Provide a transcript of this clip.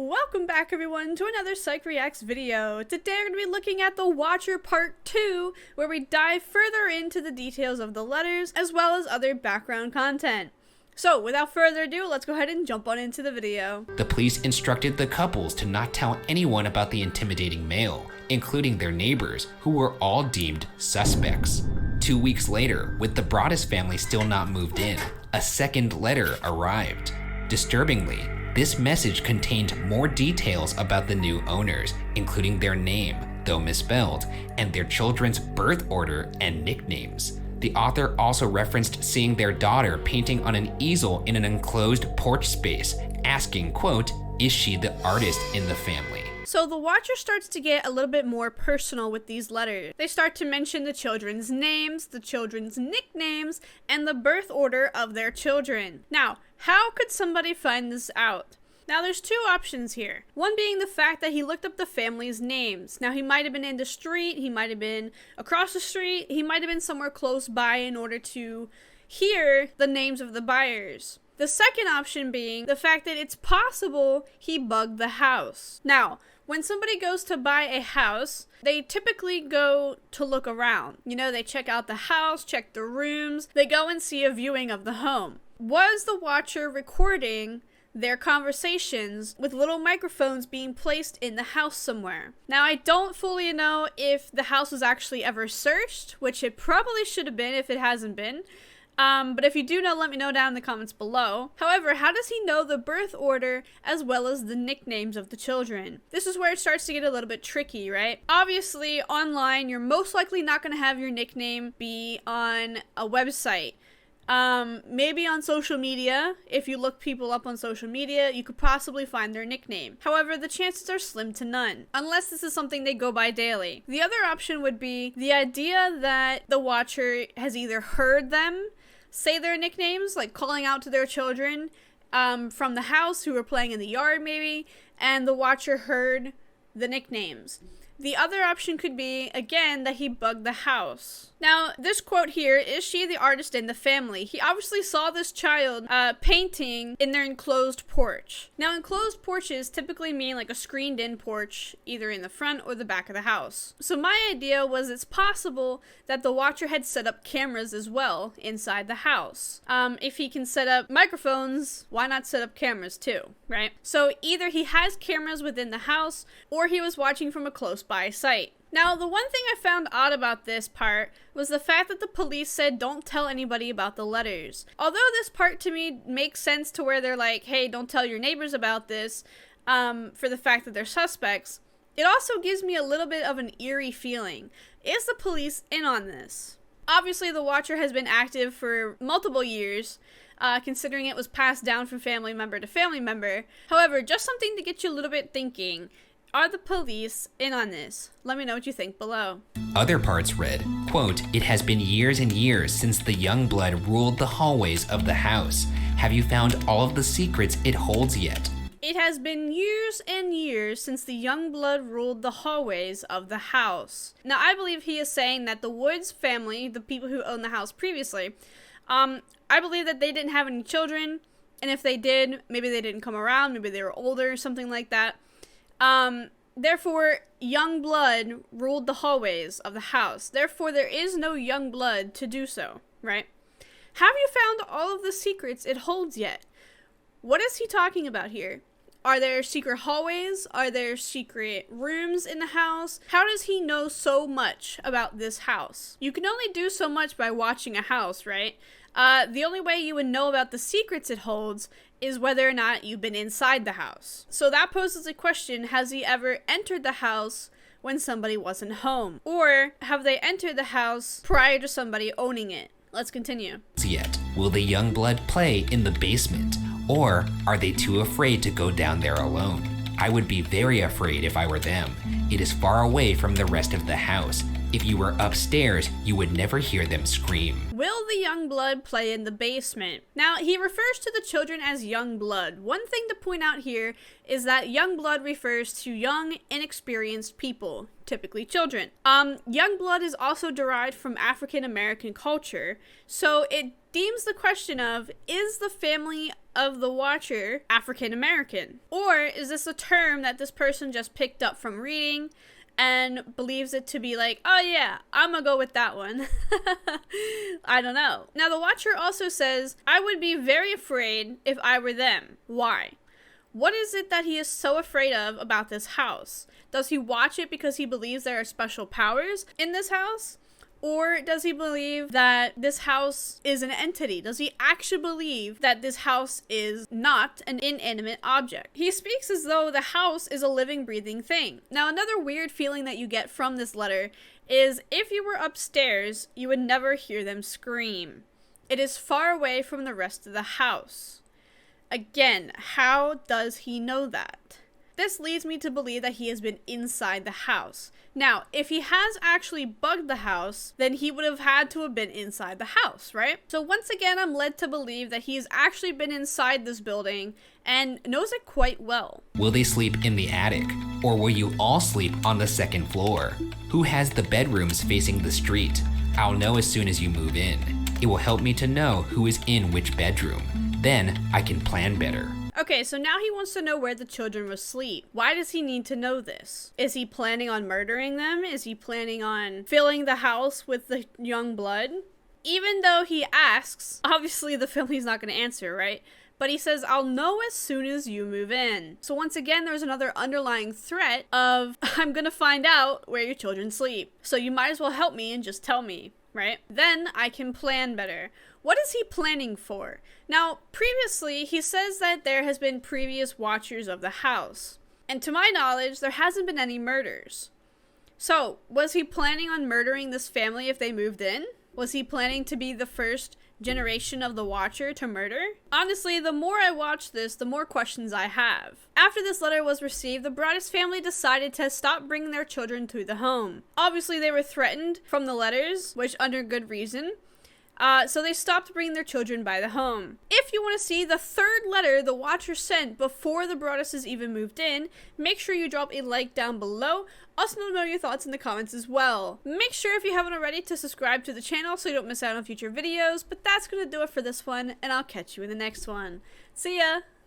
Welcome back everyone to another Psych Reacts video. Today we're going to be looking at The Watcher Part 2, where we dive further into the details of the letters as well as other background content. So without further ado, let's go ahead and jump on into the video. The police instructed the couples to not tell anyone about the intimidating mail, including their neighbors, who were all deemed suspects. 2 weeks later, with the Broaddus family still not moved in, a second letter arrived. Disturbingly, this message contained more details about the new owners, including their name, though misspelled, and their children's birth order and nicknames. The author also referenced seeing their daughter painting on an easel in an enclosed porch space, asking, quote, "Is she the artist in the family?" So the Watcher starts to get a little bit more personal with these letters. They start to mention the children's names, the children's nicknames, and the birth order of their children. Now, how could somebody find this out? Now there's two options here. One being the fact that he looked up the family's names. Now he might have been in the street, he might have been across the street, he might have been somewhere close by in order to hear the names of the buyers. The second option being the fact that it's possible he bugged the house. Now, when somebody goes to buy a house, they typically go to look around. You know, they check out the house, check the rooms, they go and see a viewing of the home. Was the Watcher recording their conversations with little microphones being placed in the house somewhere? Now, I don't fully know if the house was actually ever searched, which it probably should have been if it hasn't been. But if you do know, let me know down in the comments below. However, how does he know the birth order as well as the nicknames of the children? This is where it starts to get a little bit tricky, right? Obviously, online, you're most likely not going to have your nickname be on a website. Maybe on social media. If you look people up on social media, you could possibly find their nickname. However, the chances are slim to none, unless this is something they go by daily. The other option would be the idea that the Watcher has either heard them say their nicknames, like calling out to their children from the house who were playing in the yard maybe, and the Watcher heard the nicknames. The other option could be, again, that he bugged the house. Now, this quote here, "Is she the artist in the family?" He obviously saw this child painting in their enclosed porch. Now, enclosed porches typically mean like a screened-in porch, either in the front or the back of the house. So my idea was it's possible that the Watcher had set up cameras as well inside the house. If he can set up microphones, why not set up cameras too, right? So either he has cameras within the house, or he was watching from a close-by site. Now, the one thing I found odd about this part was the fact that the police said don't tell anybody about the letters. Although this part to me makes sense to where they're like, hey, don't tell your neighbors about this for the fact that they're suspects, it also gives me a little bit of an eerie feeling. Is the police in on this? Obviously, the Watcher has been active for multiple years, considering it was passed down from family member to family member. However, just something to get you a little bit thinking. Are the police in on this? Let me know what you think below. Other parts read, quote, "It has been years and years since the young blood ruled the hallways of the house. Have you found all of the secrets it holds yet?" It has been years and years since the young blood ruled the hallways of the house. Now, I believe he is saying that the Woods family, the people who owned the house previously, I believe that they didn't have any children, and if they did, maybe they didn't come around, maybe they were older or something like that. Therefore, young blood ruled the hallways of the house. Therefore, there is no young blood to do so, right? Have you found all of the secrets it holds yet? What is he talking about here? Are there secret hallways? Are there secret rooms in the house? How does he know so much about this house? You can only do so much by watching a house, right? The only way you would know about the secrets it holds is whether or not you've been inside the house. So that poses a question, has he ever entered the house when somebody wasn't home? Or have they entered the house prior to somebody owning it? Let's continue. Yet, will the young blood play in the basement? Or are they too afraid to go down there alone? I would be very afraid if I were them. It is far away from the rest of the house. If you were upstairs, you would never hear them scream. Will the young blood play in the basement? Now, he refers to the children as young blood. One thing to point out here is that young blood refers to young, inexperienced people, typically children. Young blood is also derived from African American culture, so it deems the question of, is the family of the Watcher African American? Or is this a term that this person just picked up from reading and believes it to be like, oh yeah, I'm gonna go with that one. I don't know. Now the Watcher also says, I would be very afraid if I were them. Why? What is it that he is so afraid of about this house? Does he watch it because he believes there are special powers in this house? Or does he believe that this house is an entity? Does he actually believe that this house is not an inanimate object? He speaks as though the house is a living, breathing thing. Now, another weird feeling that you get from this letter is if you were upstairs, you would never hear them scream. It is far away from the rest of the house. Again, how does he know that? This leads me to believe that he has been inside the house. Now, if he has actually bugged the house, then he would have had to have been inside the house, right? So once again, I'm led to believe that he's actually been inside this building and knows it quite well. Will they sleep in the attic? Or will you all sleep on the second floor? Who has the bedrooms facing the street? I'll know as soon as you move in. It will help me to know who is in which bedroom. Then I can plan better. Okay, so now he wants to know where the children will sleep. Why does he need to know this? Is he planning on murdering them? Is he planning on filling the house with the young blood? Even though he asks, obviously the family's not going to answer, right? But he says, I'll know as soon as you move in. So once again, there's another underlying threat of, I'm going to find out where your children sleep. So you might as well help me and just tell me, right? Then I can plan better. What is he planning for? Now, previously, he says that there has been previous watchers of the house. And to my knowledge, there hasn't been any murders. So, was he planning on murdering this family if they moved in? Was he planning to be the first generation of the Watcher to murder? Honestly, the more I watch this, the more questions I have. After this letter was received, the Broaddus family decided to stop bringing their children to the home. Obviously, they were threatened from the letters, which under good reason. So they stopped bringing their children by the home. If you want to see the third letter the Watcher sent before the Broadduses even moved in, make sure you drop a like down below. Also let me know your thoughts in the comments as well. Make sure if you haven't already to subscribe to the channel so you don't miss out on future videos. But that's going to do it for this one, and I'll catch you in the next one. See ya!